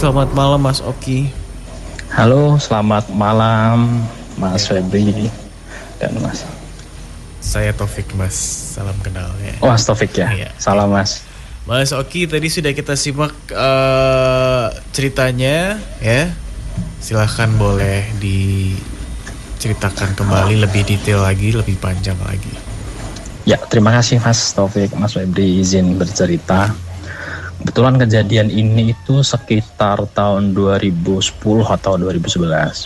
selamat malam Mas Oki. Halo, selamat malam Mas Febri dan Mas. Saya Taufik Mas, salam kenal ya. Oh, Mas Taufik ya, Iya. salam Mas. Mas Oki, tadi sudah kita simak ceritanya ya. Silahkan boleh diceritakan kembali lebih detail lagi, lebih panjang lagi. Ya, terima kasih Mas Taufik, Mas Febri izin bercerita. Kebetulan kejadian ini itu sekitar tahun 2010 atau 2011.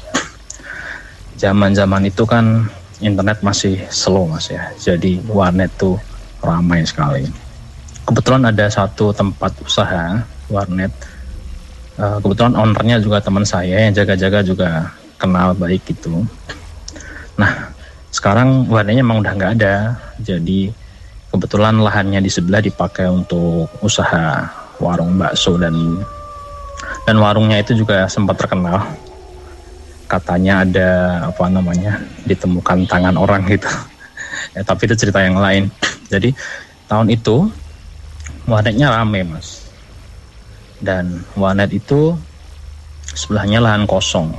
Zaman-zaman itu kan internet masih slow Mas ya. Jadi warnet tuh ramai sekali. Kebetulan ada satu tempat usaha warnet. Kebetulan ownernya juga teman saya, yang jaga-jaga juga kenal baik gitu. Nah, sekarang warnetnya emang udah nggak ada. Jadi kebetulan lahannya di sebelah dipakai untuk usaha warung bakso dan warungnya itu juga sempat terkenal. Katanya ada ditemukan tangan orang gitu. Ya, tapi itu cerita yang lain. Jadi tahun itu warnetnya rame Mas. Dan warnet itu sebelahnya lahan kosong.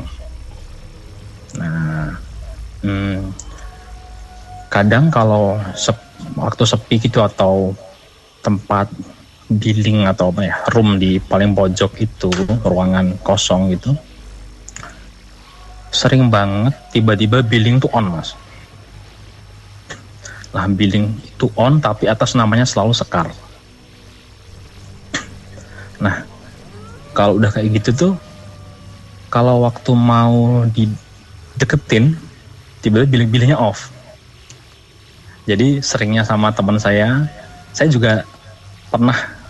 Nah, kadang kalau waktu sepi gitu atau tempat billing atau room di paling pojok itu, ruangan kosong gitu, sering banget tiba-tiba billing tuh on Mas. Lah billing itu on tapi atas namanya selalu Sekar. Nah, kalau udah kayak gitu tuh, kalau waktu mau dideketin, tiba-tiba billing-billingnya off. Jadi seringnya sama teman saya juga pernah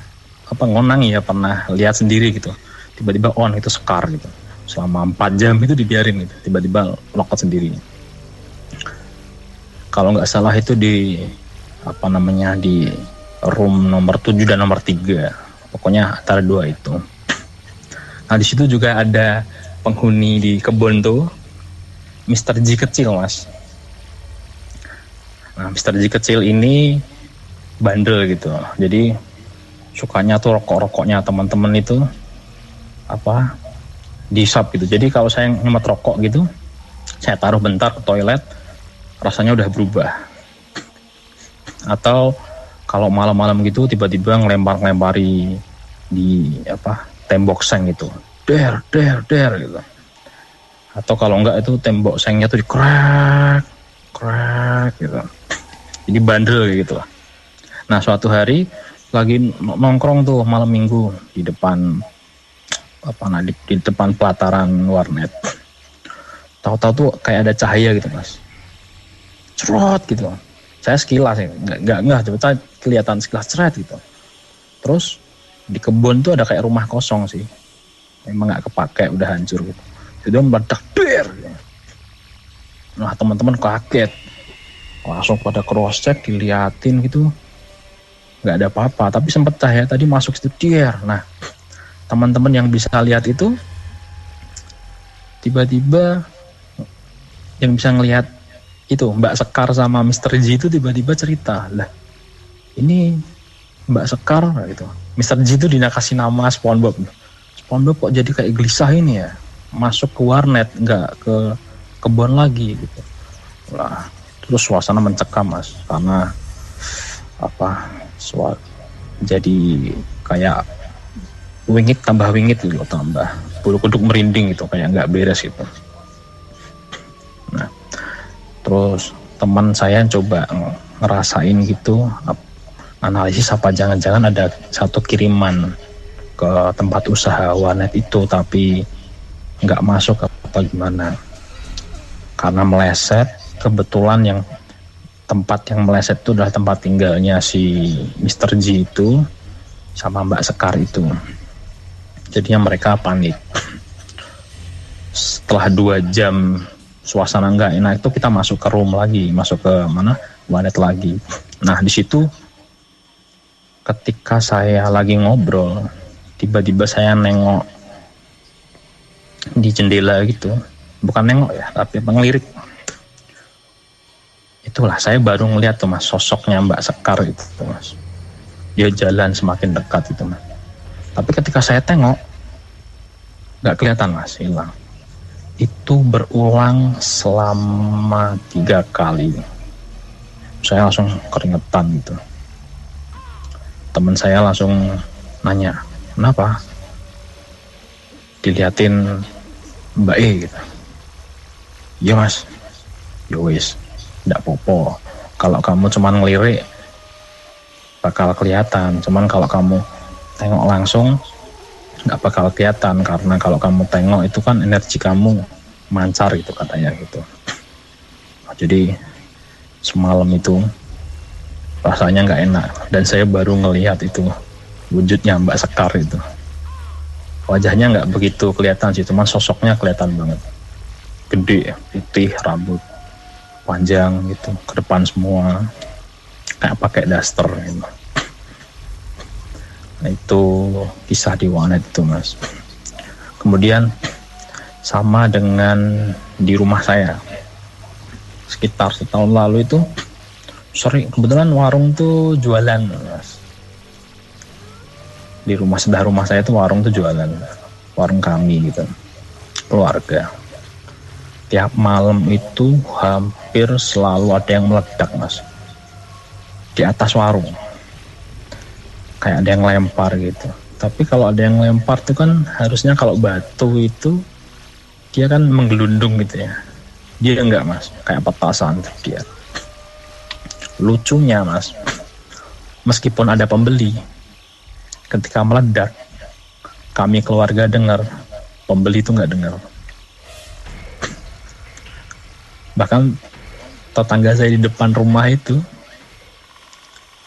pernah lihat sendiri gitu. Tiba-tiba on itu Sekar gitu. Selama 4 jam itu dibiarin gitu. Tiba-tiba lockout sendiri. Kalau nggak salah itu di di room nomor 7 dan nomor 3. Pokoknya antara 2 itu. Nah, di situ juga ada penghuni di kebun tuh, Mr. G kecil Mas. Nah, Mr. G kecil ini bandel gitu. Jadi sukanya tuh rokoknya teman-teman itu disap gitu. Jadi kalau saya nyemet rokok gitu, saya taruh bentar ke toilet, rasanya udah berubah. Atau kalau malam-malam gitu tiba-tiba ngelempari di tembok seng gitu, der gitu. Atau kalau enggak itu tembok sengnya tuh dikrek gitu. Jadi bandel gitu lah. Nah, suatu hari lagi nongkrong tuh malam minggu di depan di depan pelataran warnet. Tahu-tahu tuh kayak ada cahaya gitu Mas, cerot gitu. Saya sekilas ya, nggak coba kelihatan sekilas cerot gitu. Terus di kebun tuh ada kayak rumah kosong sih, emang nggak kepake, udah hancur gitu. Jadi meledak der. Nah, teman-teman kaget, langsung pada cross check, diliatin gitu. Nggak ada apa-apa, tapi sempet cahaya tadi masuk situ der. Nah, teman-teman yang bisa lihat itu tiba-tiba yang bisa ngelihat itu Mbak Sekar sama Mr. G itu tiba-tiba cerita, lah ini Mbak Sekar gitu. Mr. G itu dikasih nama SpongeBob. SpongeBob kok jadi kayak gelisah ini ya, masuk ke warnet nggak ke kebun lagi gitu. Lah, terus suasana mencekam Mas, karena jadi kayak wingit tambah wingit gitu, tambah bulu kuduk merinding gitu, kayak nggak beres gitu. Nah, terus teman saya coba ngerasain gitu, analisis apa jangan-jangan ada satu kiriman ke tempat usaha warnet itu tapi nggak masuk atau gimana, karena meleset. Kebetulan yang tempat yang meleset itu adalah tempat tinggalnya si Mr. G itu sama Mbak Sekar itu. Jadinya mereka panik. Setelah 2 jam suasana nggak enak itu, kita masuk ke room lagi, masuk ke warnet lagi. Nah, di situ ketika saya lagi ngobrol, tiba-tiba saya nengok di jendela gitu, bukan nengok ya, tapi ngelirik. Itulah saya baru ngeliat tuh Mas, sosoknya Mbak Sekar itu Mas. Dia jalan semakin dekat itu Mas. Tapi ketika saya tengok, nggak kelihatan mas, hilang. Itu berulang selama 3 kali. Saya langsung keringetan gitu. Teman saya langsung nanya, kenapa? Diliatin Mbak E gitu. Iya mas, yowis, nggak popo. Kalau kamu cuman ngelirik bakal kelihatan. Cuman kalau kamu tengok langsung nggak bakal kelihatan, karena kalau kamu tengok itu kan energi kamu mancar gitu katanya gitu. Jadi semalam itu rasanya nggak enak, dan saya baru ngelihat itu wujudnya Mbak Sekar itu. Wajahnya nggak begitu kelihatan sih, cuman sosoknya kelihatan banget, gede, putih, rambut panjang gitu, ke depan semua kayak pakai daster gitu. Nah, itu kisah di warnet itu mas. Kemudian sama dengan di rumah saya, sekitar setahun lalu itu sering, kebetulan warung tuh jualan mas. Di sebelah rumah saya tuh warung tuh jualan, warung kami gitu, keluarga. Tiap malam itu hampir selalu ada yang meledak mas, di atas warung. Kayak ada yang lempar gitu. Tapi kalau ada yang lempar tuh kan harusnya kalau batu itu dia kan menggelundung gitu ya. Dia enggak mas, kayak petasan dia. Lucunya mas, meskipun ada pembeli, ketika meledak, kami keluarga dengar, pembeli itu enggak dengar. Bahkan tetangga saya di depan rumah itu,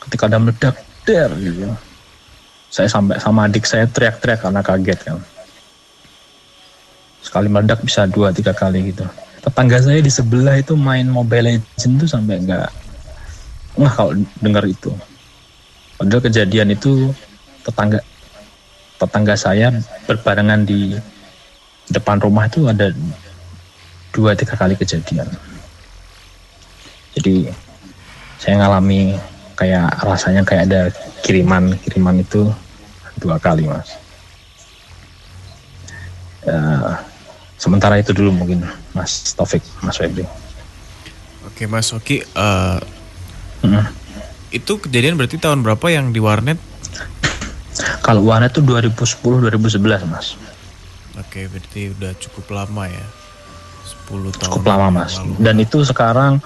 ketika ada meledak, gitu. Saya sampai sama adik saya teriak-teriak karena kaget kan. Sekali meledak bisa 2-3 kali gitu. Tetangga saya di sebelah itu main Mobile Legends tuh sampai enggak kalau dengar itu. Padahal kejadian itu tetangga saya berbarengan di depan rumah itu ada 2-3 kali kejadian. Jadi saya ngalami kayak rasanya kayak ada kiriman itu 2 kali mas. Sementara itu dulu mungkin Mas Taufik, Mas Febri. Oke Mas Oki, itu kejadian berarti tahun berapa yang di warnet? Kalau warnet itu 2010-2011 mas. Oke, berarti udah cukup lama ya, 10 tahun. Cukup lama mas. Lalu. Dan itu sekarang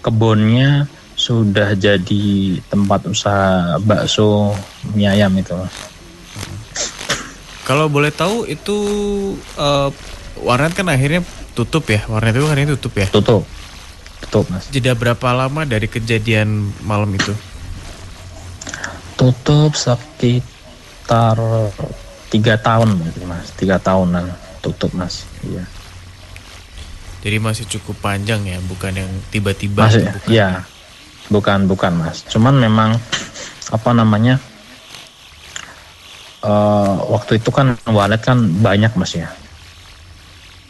kebunnya sudah jadi tempat usaha bakso mie ayam itu. Kalau boleh tahu itu warnet kan akhirnya tutup ya? Warnet itu akhirnya tutup ya? Tutup mas. Jeda berapa lama dari kejadian malam itu? Tutup sekitar 3 tahun mungkin mas. 3 tahunan tutup mas. Iya. Jadi masih cukup panjang ya, bukan yang tiba-tiba. Masih, iya. Bukan mas. Cuman memang waktu itu kan warnet kan banyak mas ya.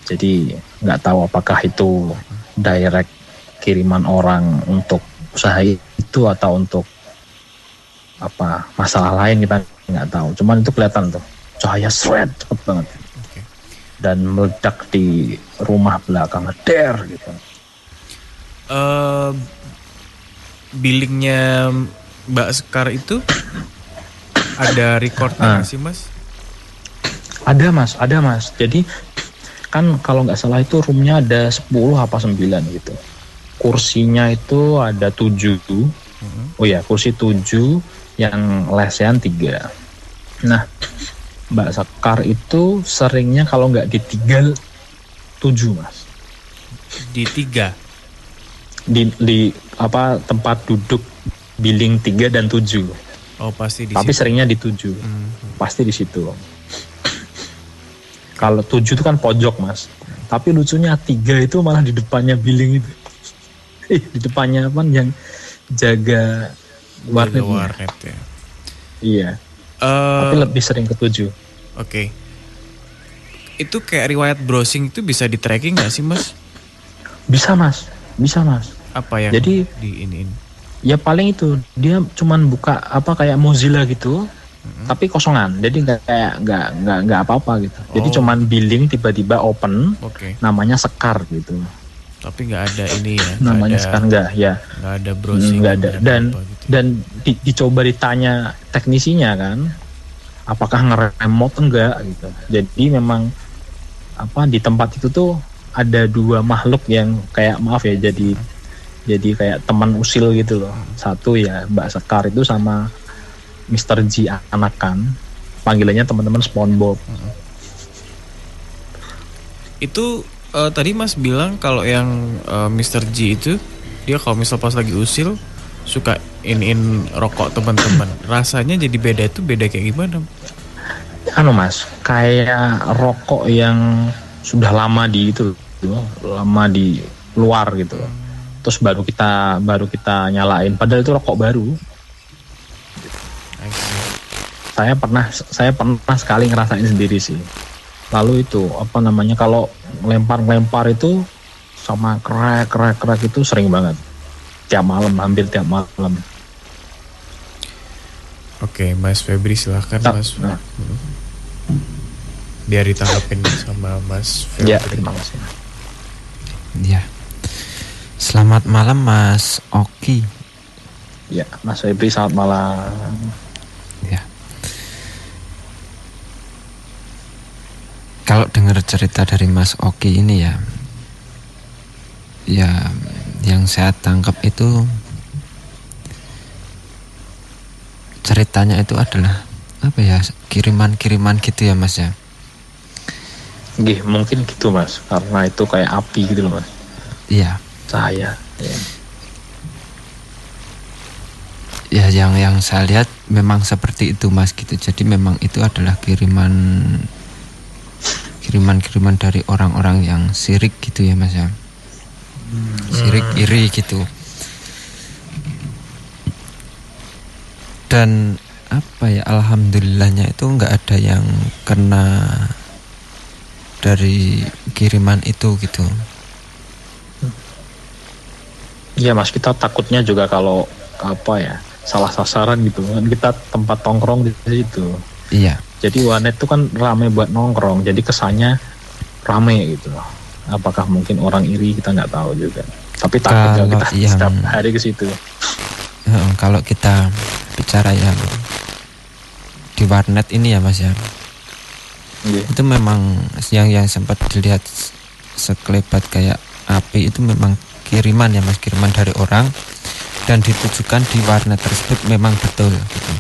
Jadi nggak tahu apakah itu direct kiriman orang untuk usaha itu atau untuk masalah lain, kita nggak tahu. Cuman itu kelihatan tuh cahaya cepet banget. Okay. Dan meledak di rumah belakang, der gitu. Billingnya Mbak Sekar itu ada recordnya sih mas? Ada mas. Jadi kan kalau nggak salah itu roomnya ada 10 apa 9 gitu. Kursinya itu ada 7. Oh ya, kursi 7, yang lesehan 3. Nah, Mbak Sekar itu seringnya kalau nggak di 3, 7 mas. Di 3? Di tempat duduk billing 3 dan 7. Oh, pasti di Tapi situ. Seringnya di 7. Pasti di situ. Kalau 7 itu kan pojok mas. Tapi lucunya 3 itu malah di depannya billing itu. Di depannya yang jaga warnet ya. Iya. Tapi lebih sering ke 7. Oke. Itu kayak riwayat browsing itu bisa di tracking nggak sih mas? Bisa mas. Apa yang jadi di ini? Ya paling itu dia cuman buka kayak Mozilla gitu, tapi kosongan, jadi nggak apa-apa gitu. Jadi Oh. cuman billing tiba-tiba open, Oke. namanya Sekar gitu. Tapi nggak ada ini ya, Namanya Sekar nggak ya, nggak ada browsing, nggak ada. Dan apa gitu. dan dicoba ditanya teknisinya kan, apakah ngeremote enggak gitu. Jadi memang apa di tempat itu tuh ada dua makhluk yang kayak maaf ya, jadi kayak teman usil gitu loh. Satu ya Mbak Sekar itu sama Mr. G Anakan, panggilannya teman-teman SpongeBob. Itu tadi Mas bilang kalau yang Mr. G itu dia kalau misal pas lagi usil suka in rokok teman-teman. Rasanya jadi beda, itu beda kayak gimana? Anu Mas, kayak rokok yang sudah lama di itu, lama di luar gitu. Terus baru kita nyalain, padahal itu rokok baru. I see. Saya pernah sekali ngerasain sendiri sih. Lalu itu apa namanya, kalau lempar itu sama krek itu sering banget. Tiap malam, hampir tiap malam. Oke, Mas Febri silahkan Mas. Nah, Biar ditanggapin sama Mas Febri. ya terima kasih. Ya. Selamat malam Mas Oki. Ya, Mas Febri selamat malam. Ya. Kalau dengar cerita dari Mas Oki ini ya, yang saya tangkap itu ceritanya itu adalah apa ya, kiriman gitu ya Mas ya. Gih, mungkin gitu Mas, karena itu kayak api gitu loh Mas. Iya. Cahaya. Ya, yang saya lihat memang seperti itu Mas gitu. Jadi memang itu adalah kiriman dari orang-orang yang sirik gitu ya Mas ya. Sirik iri gitu. Dan apa ya, alhamdulillahnya itu nggak ada yang kena dari kiriman itu gitu. Iya Mas, kita takutnya juga kalau apa ya, salah sasaran gitu kan, kita tempat tongkrong di situ. Iya. Jadi warnet itu kan rame buat nongkrong, jadi kesannya rame gitu loh. Apakah mungkin orang iri, kita nggak tahu juga. Tapi takut kalau kita setiap hari ke situ. Kalau kita bicara yang di warnet ini ya Mas ya, itu memang yang sempat dilihat sekelebat kayak api itu memang kiriman ya Mas, kiriman dari orang dan ditujukan di warnet tersebut memang betul gitu.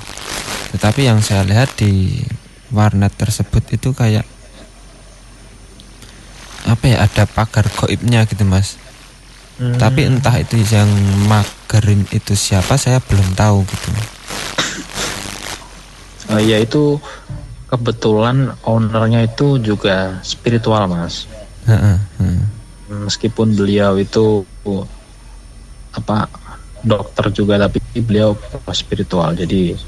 Tetapi yang saya lihat di warnet tersebut itu kayak apa ya, ada pagar goibnya gitu Mas. Tapi entah itu yang magerin itu siapa, saya belum tahu gitu. Ya itu kebetulan ownernya itu juga spiritual Mas. Meskipun beliau itu apa dokter juga, tapi beliau spiritual, jadi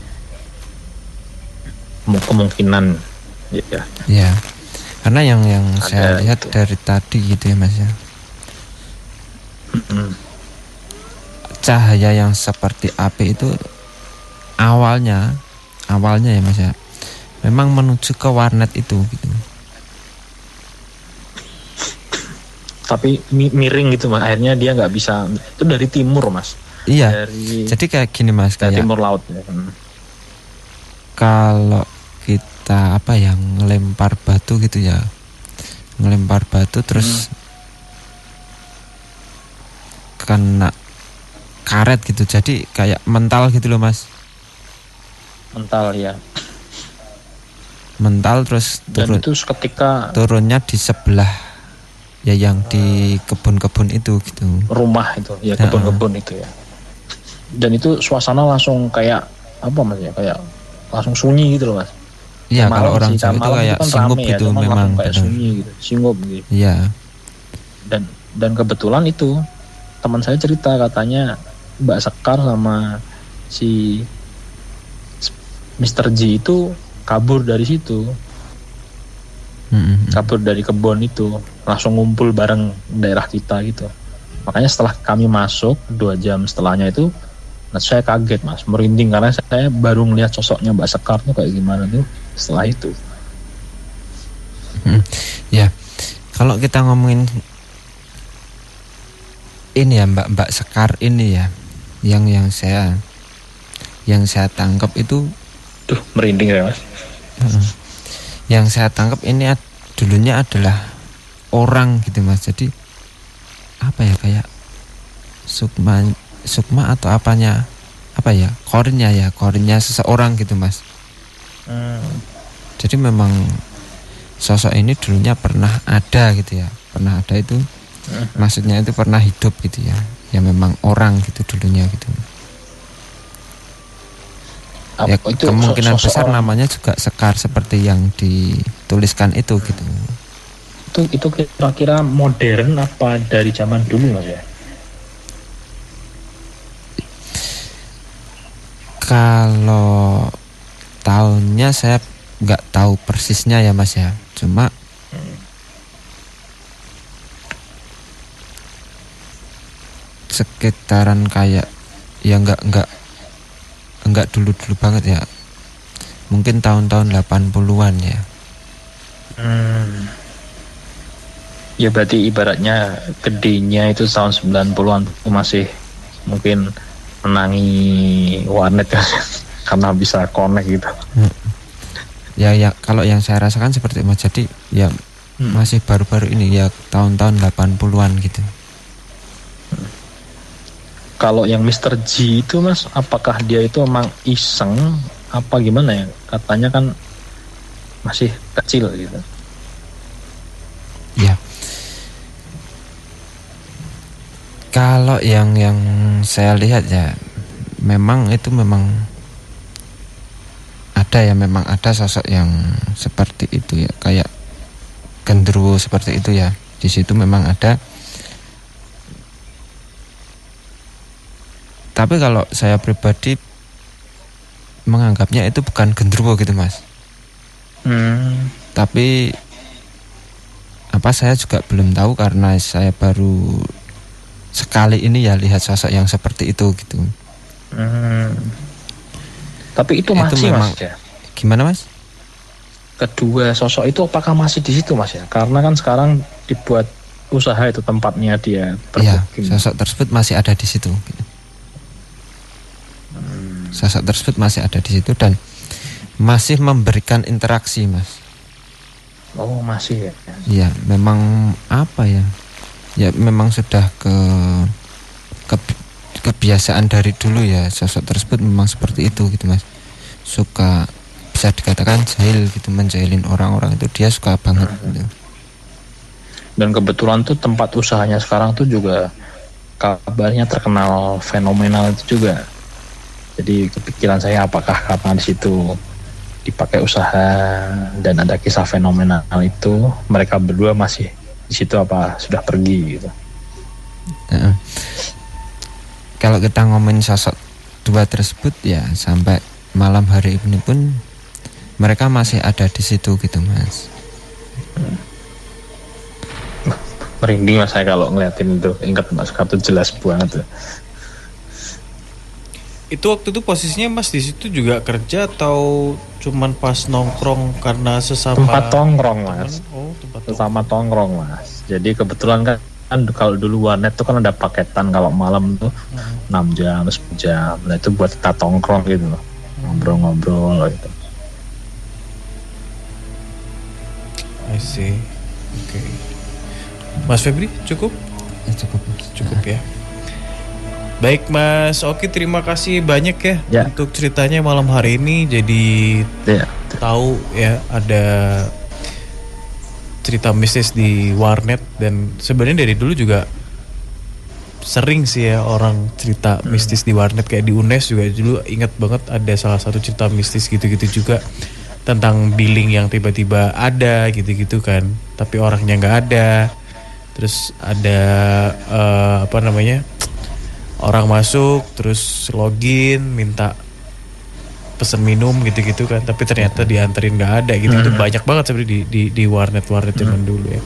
kemungkinan ya. Ya, karena yang saya lihat itu dari tadi gitu ya Mas ya, cahaya yang seperti api itu awalnya ya Mas ya, memang menuju ke warnet itu gitu. Tapi miring gitu Mas, akhirnya dia nggak bisa, itu dari timur Mas. Iya, jadi kayak gini Mas, dari kayak timur laut ya. Kalau kita apa yang ngelempar batu gitu ya, ngelempar batu terus kena karet gitu, jadi kayak mental gitu loh Mas. Mental ya. Mental terus Dan itu ketika turunnya di sebelah ya yang di kebun-kebun itu gitu. Rumah itu ya, kebun-kebun itu ya. Dan itu suasana langsung kayak apa Mas ya, kayak langsung sunyi gitu loh Mas. Iya, kalau orang Jawa itu kayak kan singup rame gitu, ya, memang kayak sunyi gitu, singup gitu. Iya. Dan kebetulan itu teman saya cerita, katanya Mbak Sekar sama si Mr. G itu kabur dari situ. Kabur dari kebun itu, langsung ngumpul bareng daerah kita gitu. Makanya setelah kami masuk 2 jam setelahnya itu Nah, saya kaget Mas, merinding karena saya baru ngelihat sosoknya Mbak Sekar tuh kayak gimana tuh setelah itu. Ya, kalau kita ngomongin ini ya Mbak Sekar ini ya, yang saya tangkap itu, Duh, merinding ya Mas. yang saya tangkap ini dulunya adalah orang gitu Mas. Jadi apa ya, kayak sukma atau apanya, apa ya, korinnya seseorang gitu Mas. Jadi memang sosok ini dulunya pernah ada gitu ya, pernah ada itu maksudnya itu pernah hidup gitu ya, ya memang orang gitu dulunya gitu ya. Itu kemungkinan besar orang, namanya juga Sekar seperti yang dituliskan itu gitu. Itu kira-kira modern apa dari zaman dulu Mas ya? Kalau tahunnya saya nggak tahu persisnya ya Mas ya, cuma sekitaran kayak ya enggak dulu banget ya, mungkin tahun-tahun 80-an ya. Ya berarti ibaratnya gedenya itu tahun 90-an masih mungkin menangi warnet kan karena bisa connect gitu. Ya kalau yang saya rasakan seperti itu Mas. Jadi ya masih baru-baru ini ya, tahun-tahun 80-an gitu. Kalau yang Mr. G itu Mas, apakah dia itu emang iseng apa gimana ya? Katanya kan masih kecil gitu. Ya. Kalau yang saya lihat ya, memang ada sosok yang seperti itu ya, kayak genderuwo seperti itu ya. Di situ memang ada. Tapi kalau saya pribadi menganggapnya itu bukan genderuwo gitu Mas. Tapi saya juga belum tahu karena saya baru sekali ini ya lihat sosok yang seperti itu gitu. Tapi itu masih memang, Mas ya? Gimana Mas? Kedua sosok itu apakah masih di situ Mas ya? Karena kan sekarang dibuat usaha itu tempatnya dia bermukim. Ya, sosok tersebut masih ada di situ. Sosok tersebut masih ada di situ dan masih memberikan interaksi Mas. Oh masih ya? Iya, memang apa ya? Ya memang sudah kebiasaan dari dulu ya, sosok tersebut memang seperti itu gitu Mas. Suka, bisa dikatakan jahil gitu, menjahilin orang-orang itu dia suka banget gitu. Dan kebetulan tuh tempat usahanya sekarang tuh juga kabarnya terkenal fenomenal itu juga. Jadi kepikiran saya apakah karena di situ dipakai usaha dan ada kisah fenomenal itu, mereka berdua masih di situ apa sudah pergi gitu. Kalau kita ngomongin sosok dua tersebut ya, sampai malam hari ini pun mereka masih ada di situ gitu Mas. Merinding Mas saya kalau ngeliatin itu, ingat Mas Sekar tuh jelas banget tuh. Itu waktu itu posisinya Mas di situ juga kerja atau cuman pas nongkrong karena sesama tempat tongkrong Mas? Tempat sesama tongkrong Mas. Jadi kebetulan kan kalau dulu warnet tuh kan ada paketan kalau malam tuh 6 jam, 10 jam. Nah itu buat kita tongkrong gitu loh, ngobrol-ngobrol gitu. I see. Oke. Mas Febri cukup? Ya, cukup Mas. Cukup ya. Baik Mas Oki, terima kasih banyak ya untuk ceritanya malam hari ini. Jadi tahu ya ada cerita mistis di warnet, dan sebenarnya dari dulu juga sering sih ya orang cerita mistis di warnet, kayak di UNES juga dulu ingat banget ada salah satu cerita mistis gitu-gitu juga tentang billing yang tiba-tiba ada gitu-gitu kan, tapi orangnya nggak ada. Terus ada orang masuk terus login minta pesen minum gitu-gitu kan, tapi ternyata dianterin nggak ada gitu. Itu banyak banget sebenarnya di warnet zaman dulu ya.